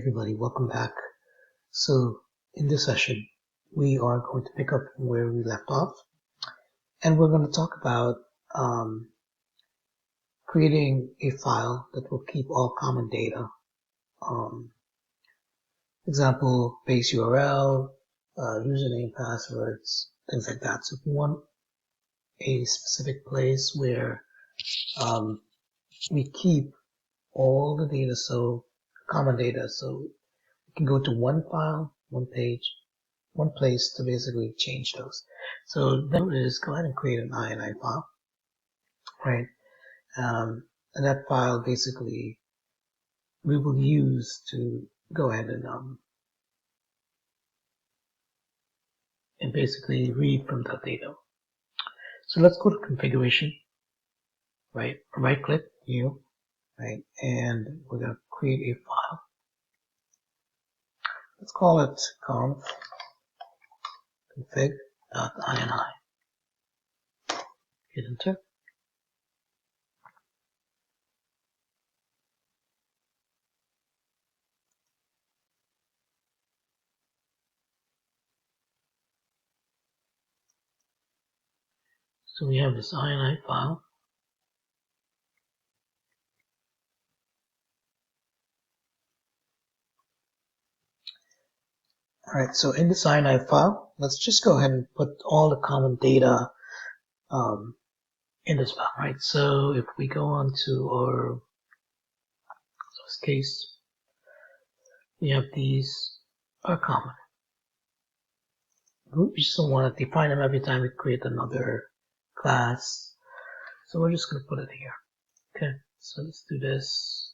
Hey everybody, welcome back. So in this session, we are going to pick up from where we left off, and we're going to talk about creating a file that will keep all common data. Example, base URL, username, passwords, things like that. So if you want a specific place where we keep all the data, so common data, so we can go to one file, one page, one place to basically change those. So then is go ahead and create an INI file, right? And that file basically we will use to go ahead and basically read from that data. So let's go to configuration, right? Right click, new, right? And we're going to create a file. Let's call it config.ini. Hit enter. So we have this INI file. Alright, so in this INI file, let's just go ahead and put all the common data in this file, right? So if we go on to our source case, we have these are common. We just don't want to define them every time we create another class. So we're just going to put it here. Okay, so let's do this.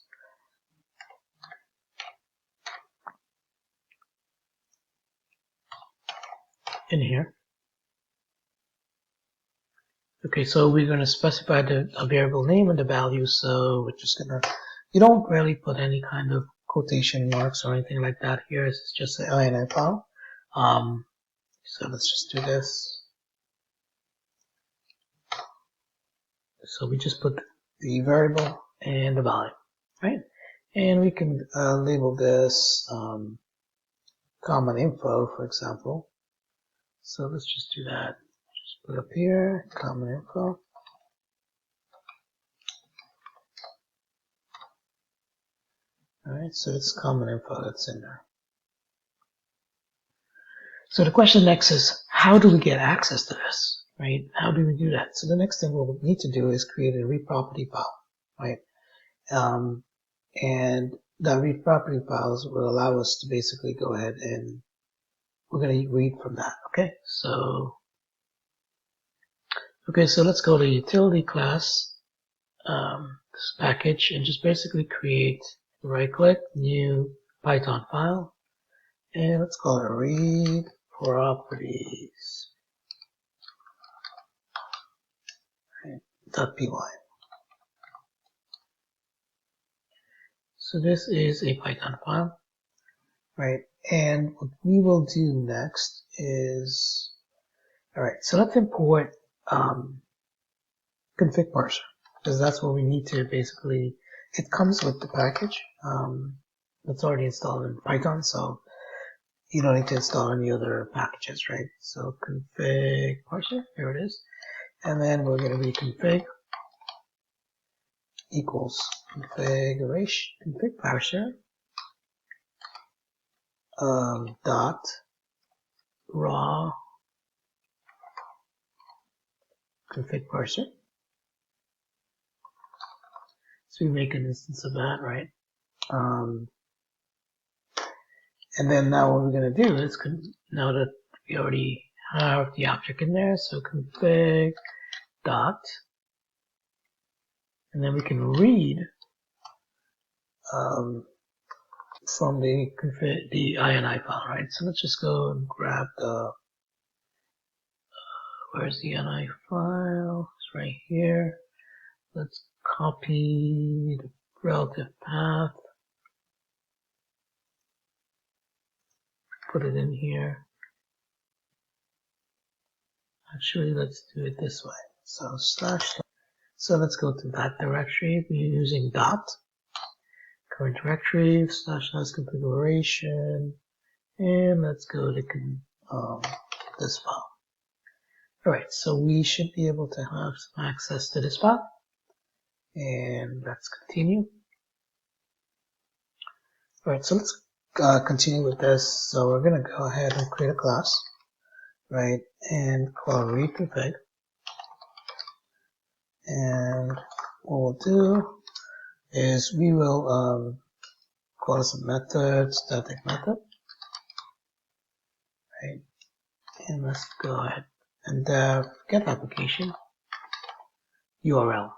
In here. Okay, so we're going to specify a variable name and the value. So we're just going to, you don't really put any kind of quotation marks or anything like that here. It's just an INI file. So let's just do this. So we just put the variable and the value, right? And we can label this common info, for example. So let's just do that. Just put up here, common info. Alright, so it's common info that's in there. So the question next is, how do we get access to this, right? How do we do that? So the next thing we'll need to do is create a read property file, right? And that read property files will allow us to basically go ahead and we're going to read from that, okay? So let's go to utility class, this package, and just basically create, right click, new Python file, and let's call it read properties. .py. So this is a Python file, right? And what we will do next is, all right, so let's import config parser, because that's what we need to basically, it comes with the package that's already installed in Python, so you don't need to install any other packages, right? So config parser, here it is, and then we're going to be config equals config parser dot raw config parser. So we make an instance of that, right? And then now what we're going to do is, now that we already have the object in there, so config dot, and then we can read from the INI file, right? So let's just go and grab the, where's the INI file? It's right here. Let's copy the relative path, put it in here. Actually, let's do it this way. So let's go to that directory. We're using dot, current directory // configuration, and let's go to this file. Alright, so we should be able to have some access to this file, and let's continue. Alright, so let's continue with this. So we're going to go ahead and create a class, right, and call readconfig. And what we'll do is we will call some method, static method, right, and let's go ahead and get application URL,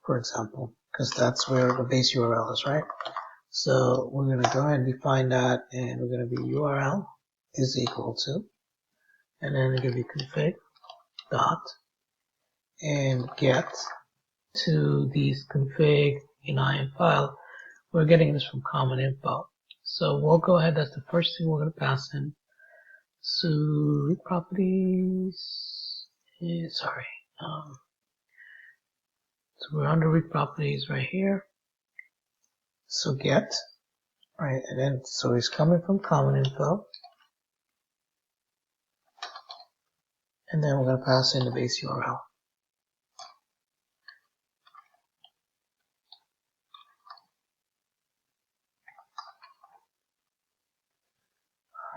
for example, because that's where the base URL is, right? So we're going to go ahead and define that, and we're going to be URL is equal to, and then we're going to be config dot and get to these config in file. We're getting this from common info. So we'll go ahead, that's the first thing we're going to pass in. So read properties, so we're under read properties right here. So get, right, and then, so it's coming from common info. And then we're going to pass in the base URL.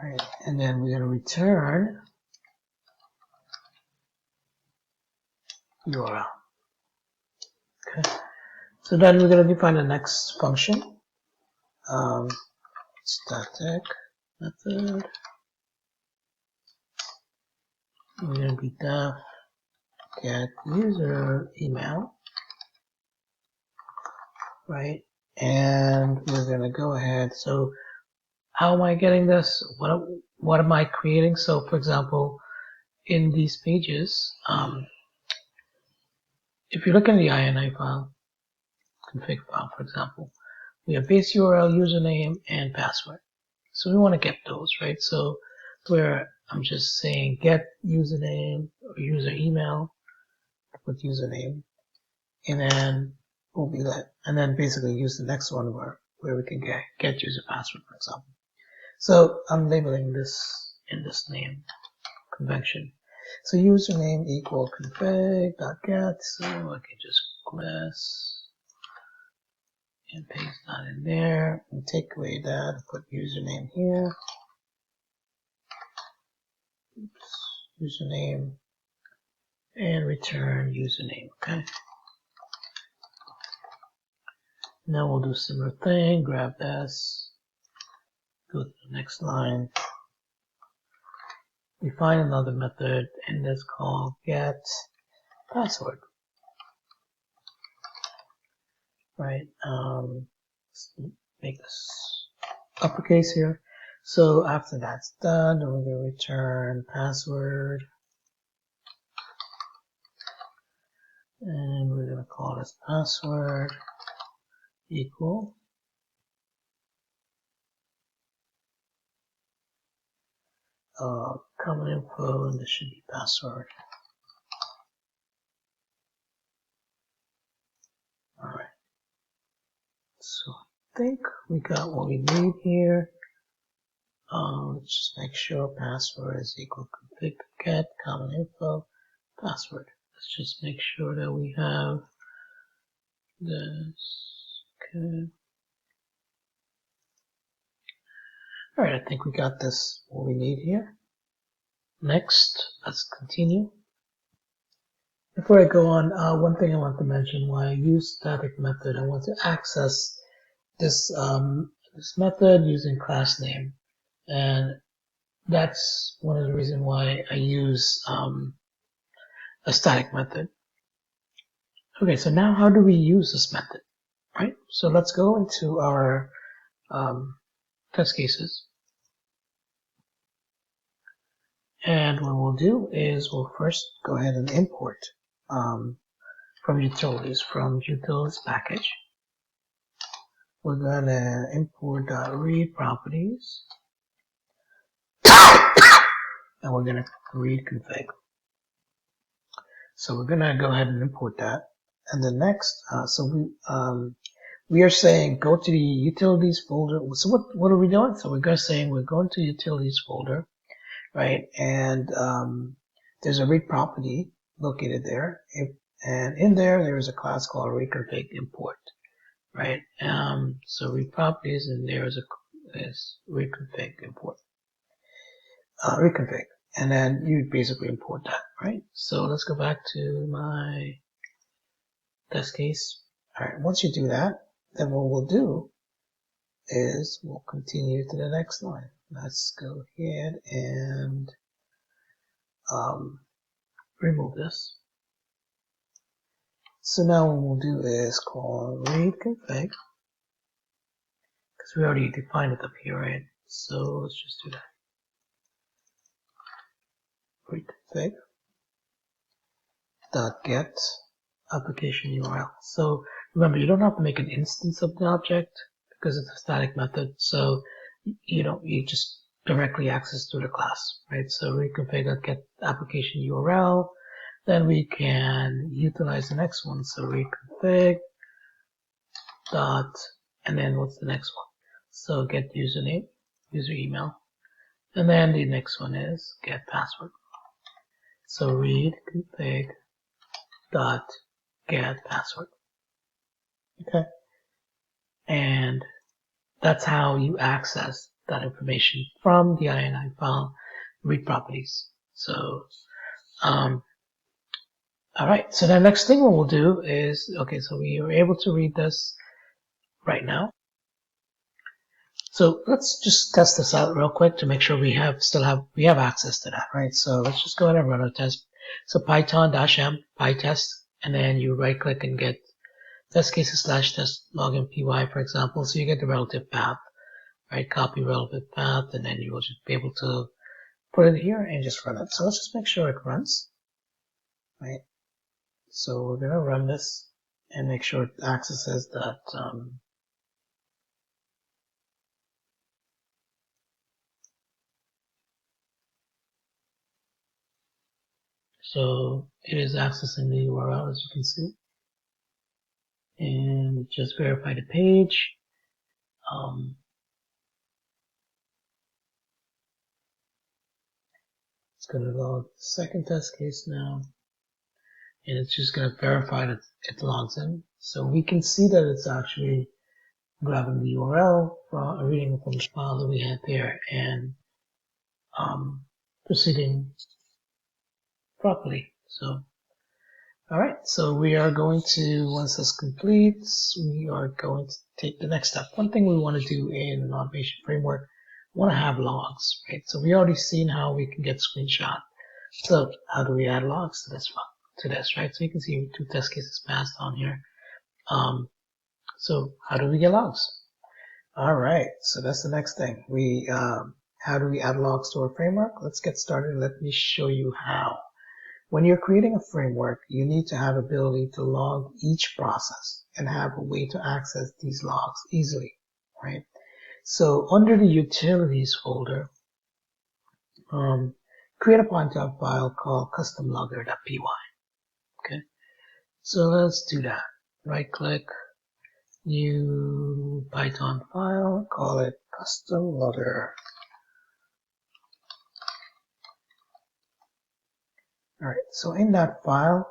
Alright, and then we're going to return URL. Okay, so then we're going to define the next function. Static method. We're going to be def get user email, right? And we're going to go ahead. So how am I getting this? What am I creating? So for example, in these pages, if you look in the ini file, config file, for example, we have base URL, username, and password. So we want to get those, right? So where I'm just saying get username or user email with username, and then we'll be that, and then basically use the next one where we can get user password, for example. So I'm labeling this in this name convention. So username equal config.get. So I can just this and paste that in there and take away that and put username here. Oops, username and return username. Okay. Now we'll do a similar thing. Grab this. Go to the next line. Define another method, and that's called get password. Right? Let's make this uppercase here. So after that's done, we're going to return password, and we're going to call this password equal common info, and this should be password. Alright, so I think we got what we need here. Let's just make sure password is equal config get common info password. Let's just make sure that we have this. Okay. Alright, I think we got this, what we need here. Next, let's continue. Before I go on, one thing I want to mention, why I use static method, I want to access this, this method using class name. And that's one of the reasons why I use a static method. Okay, so now how do we use this method, right? So let's go into our test cases. And what we'll do is we'll first go ahead and import from utilities, package. We're going to import read properties, and we're going to read config. So we're going to go ahead and import that, And the next, we are saying go to the utilities folder. So what are we doing? So we're saying we're going to utilities folder, right? And there's a read property located there, and in there is a class called reconfig import, right? So read properties, and there is reconfig import, reconfig, and then you basically import that, right? So let's go back to my test case. All right, once you do that, then what we'll do is we'll continue to the next line. Let's go ahead and remove this. So now what we'll do is call read config, because we already defined it up here, right? So let's just do that. Read config dot get application URL. So remember, you don't have to make an instance of the object because it's a static method. So you just directly access to the class, right? So reconfig dot get application URL. Then we can utilize the next one. So reconfig dot, and then what's the next one? So get username, user email, and then the next one is get password. So read config dot get password. Okay, and that's how you access that information from the INI file read properties. So all right, so the next thing we'll do is, okay, so we are able to read this right now. So let's just test this out real quick to make sure we have access to that, right? So let's just go ahead and run our test. So python-m pytest, and then you right click and get test cases /test login py, for example. So you get the relative path, right? Copy relative path, and then you will just be able to put it here and just run it. So let's just make sure it runs, right? So we're going to run this and make sure it accesses that so it is accessing the URL, as you can see, and just verify the page. It's going to log the second test case now, and it's just going to verify that it logs in. So we can see that it's actually grabbing the URL, reading from the file that we had there, and proceeding properly. So, all right. So we are going to, once this completes, we are going to take the next step. One thing we want to do in an automation framework, we want to have logs, right? So we already seen how we can get screenshot. So how do we add logs to this, right? So you can see 2 test cases passed on here. So how do we get logs? All right. So that's the next thing. How do we add logs to our framework? Let's get started. Let me show you how. When you're creating a framework, you need to have ability to log each process and have a way to access these logs easily, right? So under the utilities folder, create a Python file called customlogger.py. Okay, so let's do that. Right click, new Python file, call it customlogger. All right, so in that file,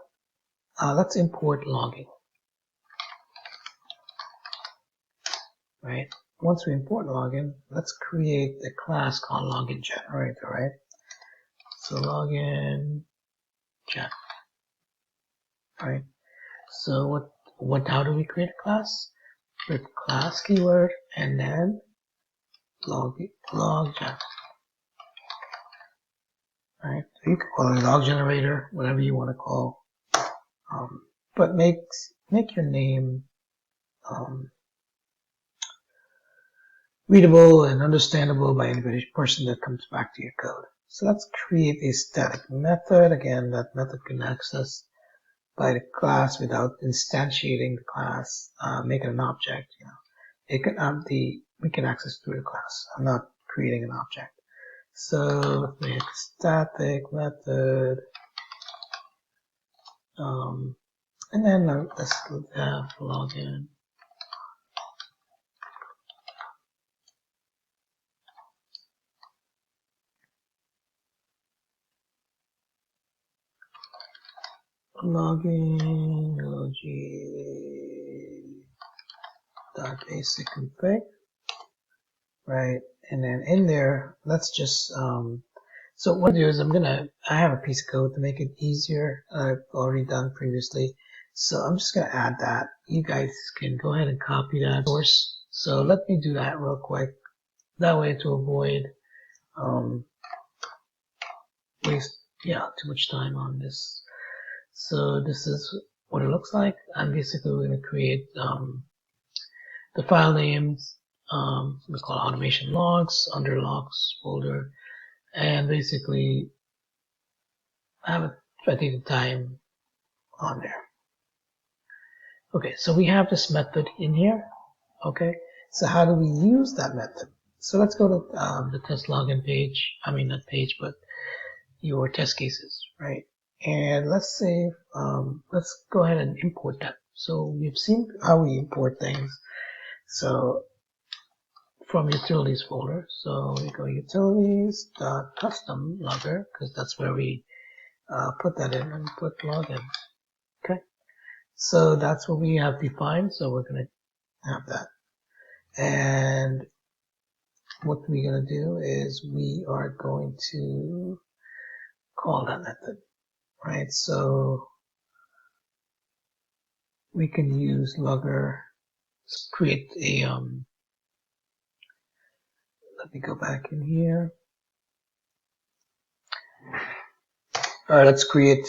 let's import logging. Right. Once we import login, let's create a class called login generator, right? So login gen, right? So how do we create a class? With class keyword and then log gen, right? So you can call it log generator, whatever you want to call, but make your name readable and understandable by any person that comes back to your code. So let's create a static method. Again, that method can access by the class without instantiating the class, make it an object. It can we can access through the class. I'm not creating an object. So let's make a static method, And then let's have login. Login log dot basic config, right? And then in there, let's just so what I do is I have a piece of code to make it easier. I've already done previously, so I'm just gonna add that. You guys can go ahead and copy that source. So let me do that real quick. That way to avoid waste too much time on this. So this is what it looks like. I'm basically going to create the file names. We call it automation logs under logs folder, and basically have a date time on there. Okay, so we have this method in here. Okay, so how do we use that method? So let's go to the test login page. I mean, not page, but your test cases, right? And let's say, let's go ahead and import that. So we've seen how we import things. So from utilities folder, so we go utilities.custom logger, because that's where we put that in and put login. Okay, so that's what we have defined. So we're going to have that. And what we're going to do is we are going to call that method, right? So we can use logger, create a, let me go back in here. All right, let's create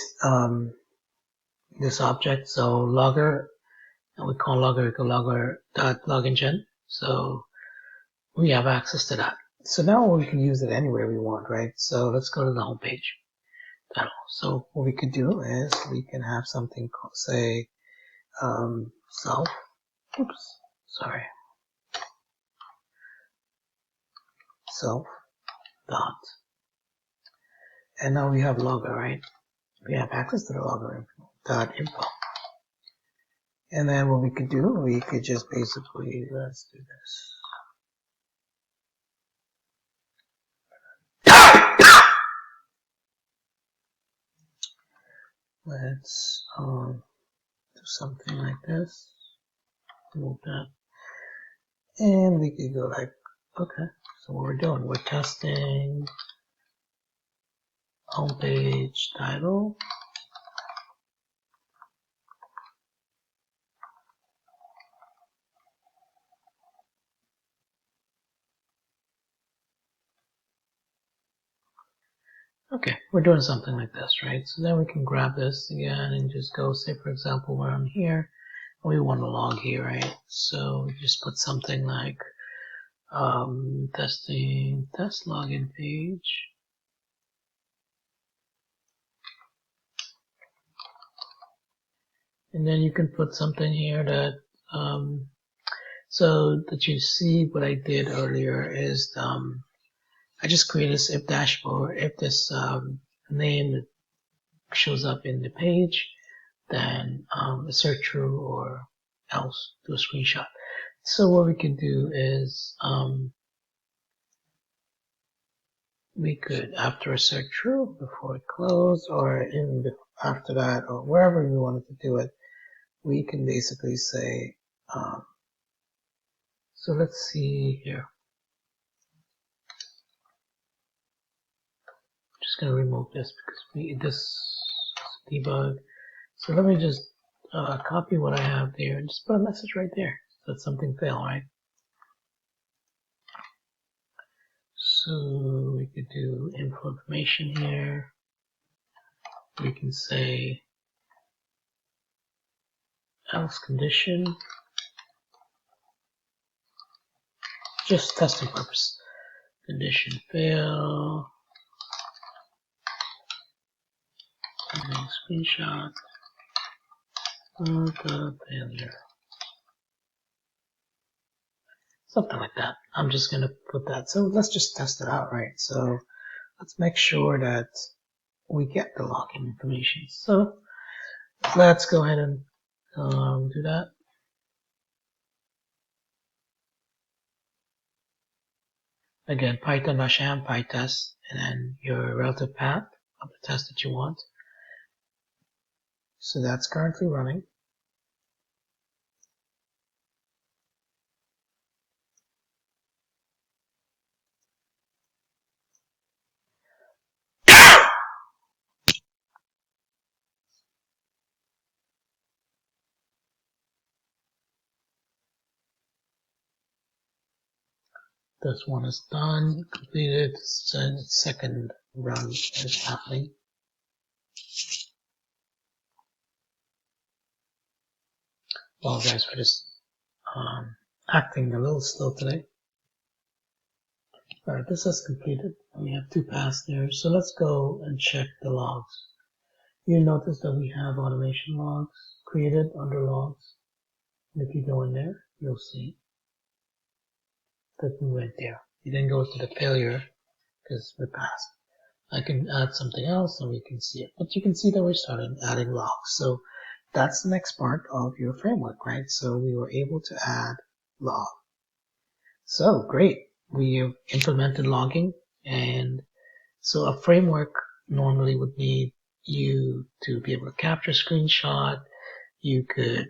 this object. So logger, and we call logger.logingen. So we have access to that. So now we can use it anywhere we want, right? So let's go to the home page. So what we could do is we can have something called, say, self dot, and now we have logger, right? We have access to the logger info. And then what we could do, we could just basically, let's do this. Let's do something like this. Move that. And we could go like, okay, so what we're doing, we're testing homepage title. Okay, we're doing something like this, right? So then we can grab this again and just go, say for example, where I'm here, and we want to log here, right? So we just put something like testing test login page. And then you can put something here that, so that you see what I did earlier is, I just created this if dashboard. If this name shows up in the page, then assert true or else do a screenshot. So what we can do is we could, after assert true, before it close, or in after that, or wherever we wanted to do it, we can basically say, so let's see here. I'm just going to remove this because this debug. So let me just copy what I have there and just put a message right there. So that something failed, right? So we could do info information here. We can say else condition, just testing purpose. Condition fail. Screenshot of the failure. Something like that. I'm just going to put that. So let's just test it out, right? So let's make sure that we get the login information. So let's go ahead and Do that. Again, python-am pytest, and then your relative path of the test that you want. So that's currently running. This one is done, completed, so the second run is happening. Apologize for this acting a little slow today. Alright, this is completed. We have 2 paths there, so let's go and check the logs. You notice that we have automation logs created under logs. And if you go in there, you'll see that we went there. You then go to the failure because we passed. I can add something else and we can see it. But you can see that we started adding logs. So that's the next part of your framework, right? So we were able to add log. So great. We have implemented logging, and so a framework normally would need you to be able to capture a screenshot. You could,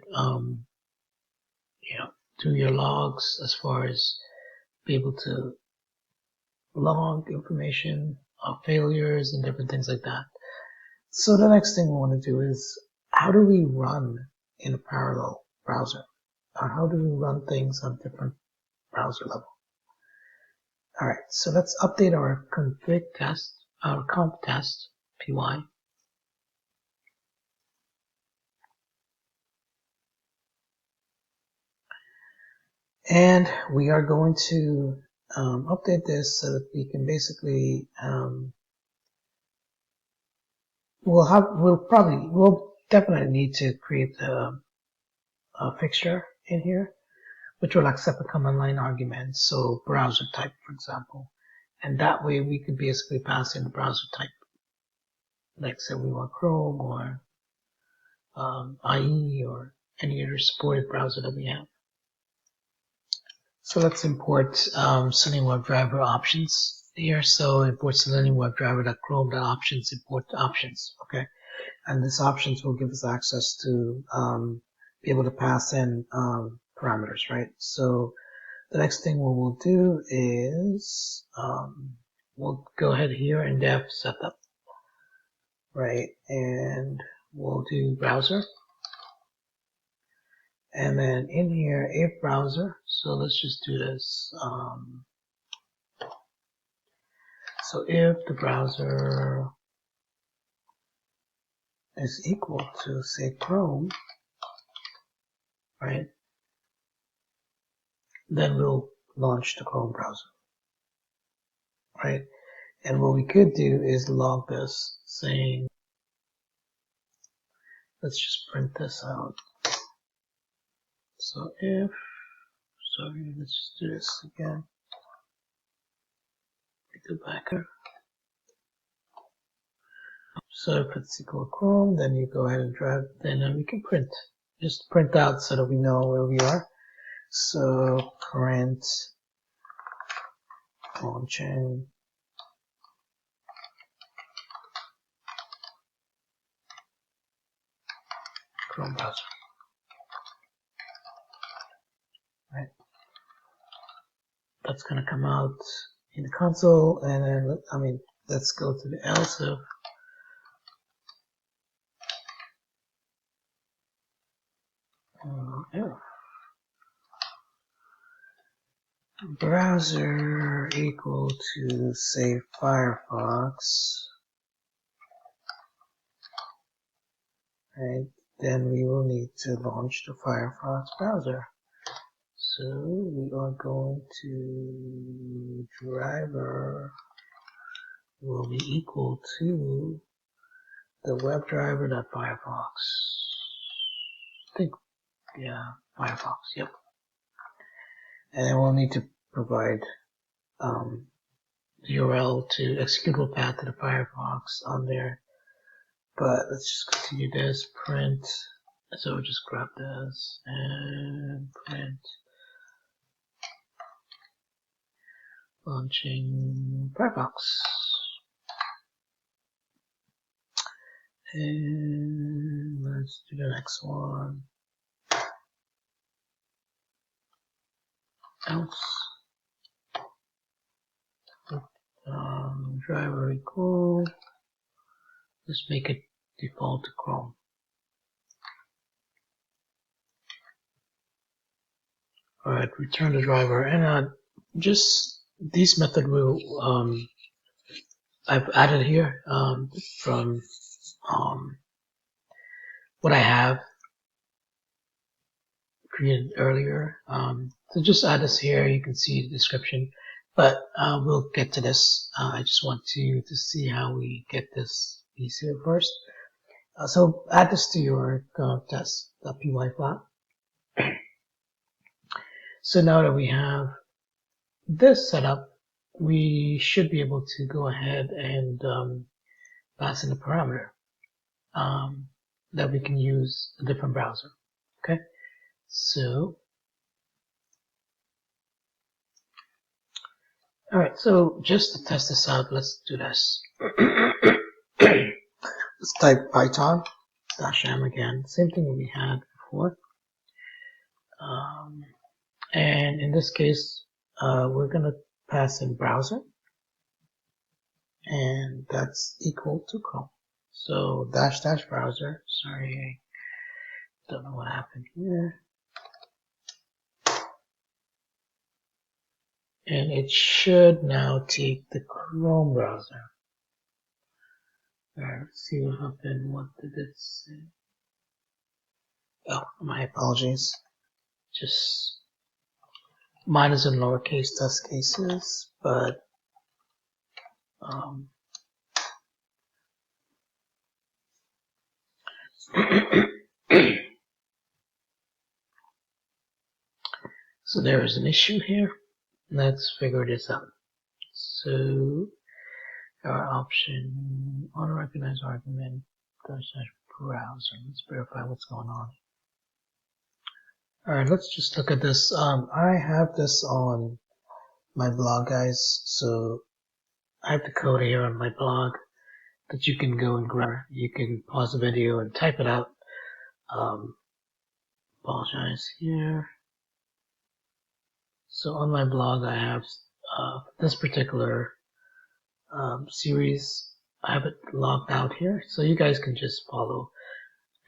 do your logs as far as be able to log information of failures and different things like that. So the next thing we want to do is, how do we run in a parallel browser? Or how do we run things on different browser level? Alright, so let's update our config test, our comp test, py. And we are going to update this so that we can basically, we'll definitely need to create a fixture in here, which will accept a command line argument. So browser type, for example. And that way we could basically pass in the browser type. Like say we want Chrome or IE or any other supported browser that we have. So let's import Selenium WebDriver options here. So import Selenium WebDriver.chrome.options, import options, okay? And this options will give us access to be able to pass in parameters, right? So the next thing we will do is we'll go ahead here in dev setup, right? And we'll do browser. And then in here, if browser, so let's just do this. So if the browser is equal to, say, Chrome, right, then we'll launch the Chrome browser, right? And what we could do is log this, saying, let's just print this out. So if, sorry, let's just do this again. Go back here. So if it's equal to Chrome, then you go ahead and drag, then we can print. Just print out so that we know where we are. So print launching Chrome browser. Right. That's going to come out in the console, and then let's go to the else if. Browser equal to, say, Firefox, right? Then we will need to launch the Firefox browser. So we are going to driver will be equal to the WebDriver.Firefox. I think, yeah, Firefox, yep. And then we'll need to provide the URL to executable path to the Firefox on there. But let's just continue this, print So we'll just grab this and print launching Firefox. And let's do the next one. Else. Driver equal. Let's make it default to Chrome. Alright, return the driver. And just this method will I've added here from what I have created earlier. So just add this here. You can see the description, but we'll get to this. I just want to see how we get this easier first. So add this to your test.py file. So now that we have this set up, we should be able to go ahead and pass in a parameter that we can use a different browser. Okay, so all right, so just to test this out, let's do this. Let's type Python -m again, same thing that we had before. And in this case, we're going to pass in browser, and that's equal to Chrome. So -- browser. Sorry, I don't know what happened here. And it should now take the Chrome browser. Alright, let's see what happened. What did it say? Oh, my apologies. Just mine is in lowercase test cases, but so there is an issue here. Let's figure this out. So our option auto recognize argument --browser. Let's verify what's going on. Alright, let's just look at this. I have this on my blog, guys. So I have the code here on my blog that you can go and grab. You can pause the video and type it out. Apologize here. So on my blog, I have this particular series. I have it logged out here, so you guys can just follow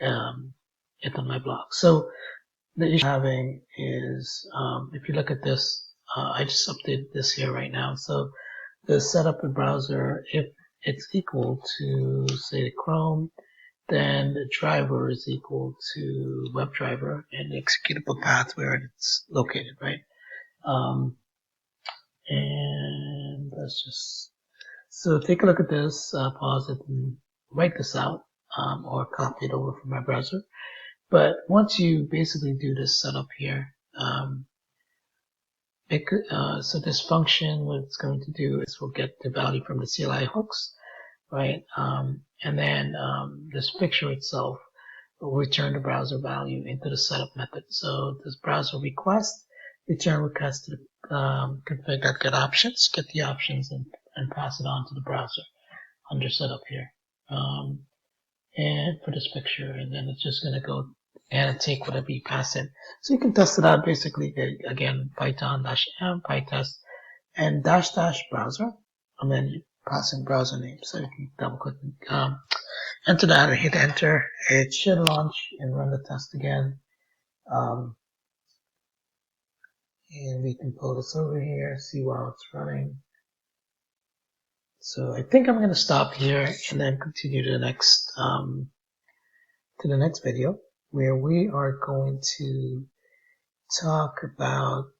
it on my blog. So the issue I'm having is, if you look at this, I just updated this here right now. So the setup in browser, if it's equal to, say, Chrome, then the driver is equal to WebDriver and the executable path where it's located, right? And let's just, so take a look at this, pause it and write this out, or copy it over from my browser. But once you basically do this setup here, so this function, what it's going to do is we'll get the value from the CLI hooks, right? And then this picture itself will return the browser value into the setup method. So this browser request, return request to the config.get options, get the options and pass it on to the browser under setup here. And for this picture, and then it's just going to go and take whatever you pass in. So you can test it out basically, again, Python -m, Pytest, and -- browser, and then you pass in browser name. So you can double click and enter that and hit enter. It should launch and run the test again. And we can pull this over here, see while it's running. So I think I'm going to stop here and then continue to the next video, where we are going to talk about,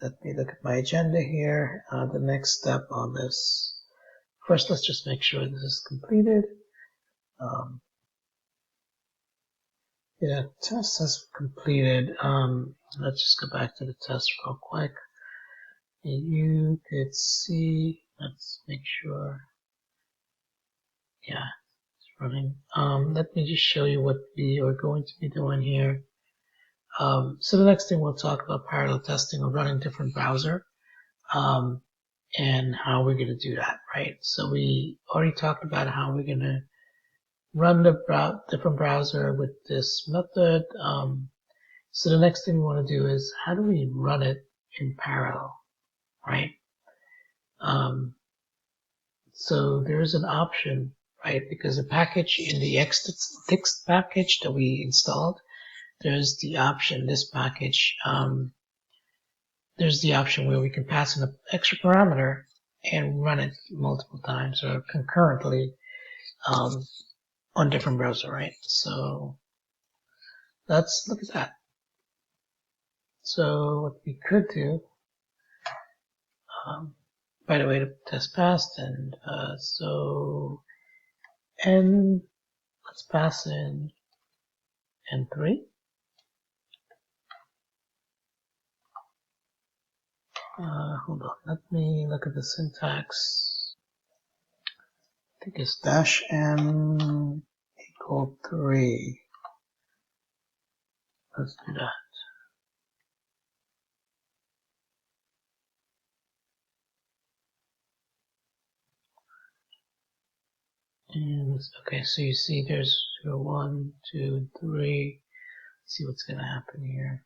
let me look at my agenda here, the next step on this. First, let's just make sure this is completed. Yeah, test has completed. Let's just go back to the test real quick. You could see, let's make sure, yeah, it's running. Let me just show you what we are going to be doing here. So the next thing we'll talk about parallel testing or running different browser, and how we're going to do that, right? So we already talked about how we're going to run the different browser with this method. So the next thing we want to do is how do we run it in parallel, right? So there is an option, right? Because the package in the Pytest package that we installed, there's the option, this package, there's the option where we can pass in an extra parameter and run it multiple times or concurrently on different browser, right? So let's look at that. So what we could do, by the way, the test passed, and and let's pass in N3. Hold on, let me look at the syntax. I think it's -n equal 3. Let's do that. And okay, so you see there's 0, 1, 2, 3. Let's see what's going to happen here.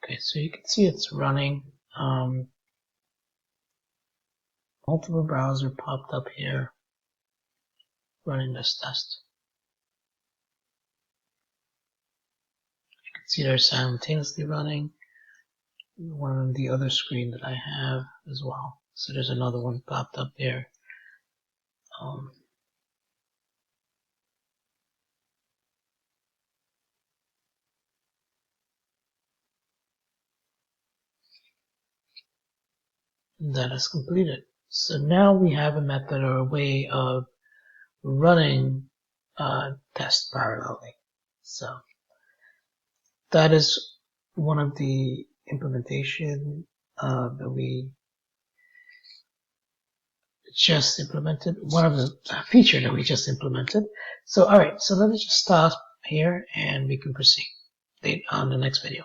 Okay, so you can see it's running. Multiple browser popped up here running this test. You can see they're simultaneously running one on the other screen that I have as well. So there's another one popped up there. That is completed. So now we have a method or a way of running tests parallelly. So that is one of the implementation that we just implemented, one of the feature that we just implemented. So all right, so let me just stop here and we can proceed on the next video.